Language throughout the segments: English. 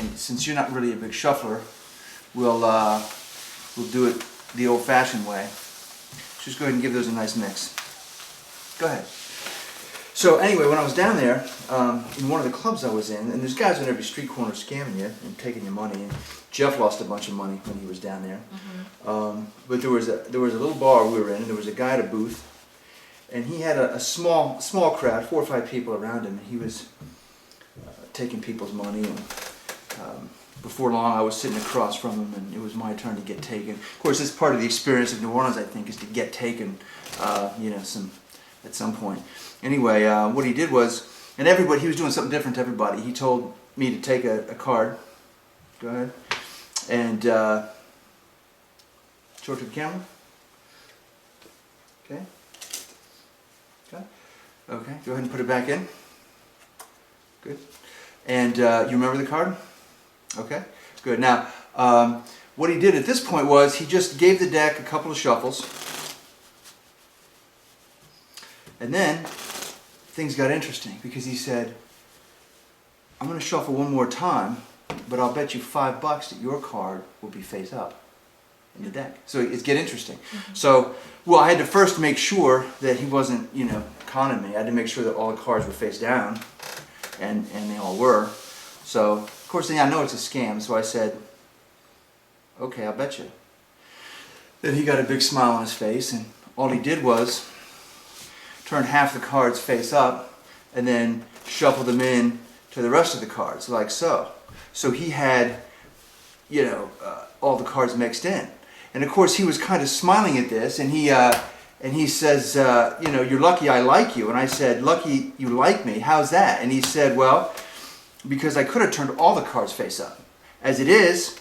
And since you're not really a big shuffler, we'll do it the old-fashioned way. Just go ahead and give those a nice mix. Go ahead. So anyway, when I was down there, in one of the clubs I was in, and there's guys on every street corner scamming you and taking your money, and Jeff lost a bunch of money when he was down there. But there was a little bar we were in, and there was a guy at a booth, and he had a small crowd, 4 or 5 people around him, and he was taking people's money. And before long, I was sitting across from him, and it was my turn to get taken. Of course, this part of the experience of New Orleans, I think, is to get taken, at some point. Anyway, what he did was, and everybody, he was doing something different to everybody. He told me to take a card. Go ahead. And show it to the camera. Okay. Okay. Okay. Go ahead and put it back in. Good. And you remember the card? Okay. Good. Now, what he did at this point was he just gave the deck a couple of shuffles. And then things got interesting because he said, I'm going to shuffle one more time, but I'll bet you $5 that your card will be face up in the deck. So it's get interesting. So, well, I had to first make sure that he wasn't, conning me. I had to make sure that all the cards were face down, and they all were. So, of course, I know it's a scam, so I said, okay, I'll bet you. Then he got a big smile on his face, and all he did was turn half the cards face up and then shuffle them in to the rest of the cards, like so. So he had, all the cards mixed in. And of course he was kind of smiling at this, and he says, you're lucky I like you. And I said, lucky you like me, how's that? And he said, well, because I could have turned all the cards face up. As it is,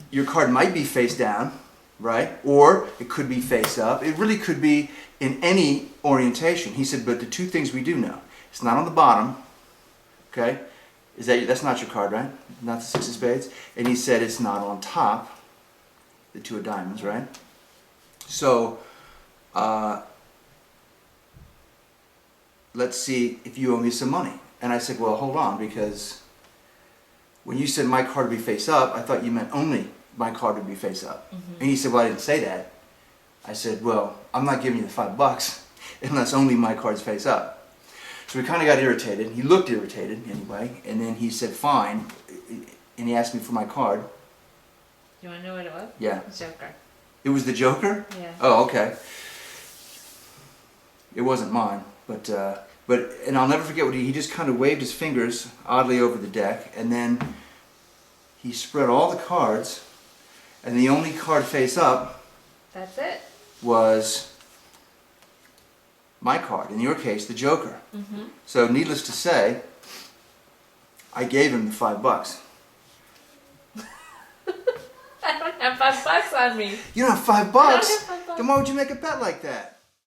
your card might be face down, right? Or it could be face up. It really could be in any orientation. He said, but the two things we do know, it's not on the bottom, okay? That's not your card, right? Not the 6 of spades. And he said it's not on top, the 2 of diamonds, right? So, let's see if you owe me some money. And I said, well, hold on, because when you said my card would be face up, I thought you meant only my card would be face up. And he said, well, I didn't say that. I said, well, I'm not giving you the $5 unless only my card's face up. So we kind of got irritated. He looked irritated anyway, and then he said, fine, and he asked me for my card. You want to know what it was? Yeah. The Joker. It was the Joker? Yeah. Oh, okay. It wasn't mine, but and I'll never forget what he just kind of waved his fingers oddly over the deck, and then he spread all the cards, and the only card face up. That's it. Was my card, in your case, the Joker. So needless to say, I gave him the $5. I don't have $5 on me. You don't have $5? I don't have $5. Then why would you make a bet like that?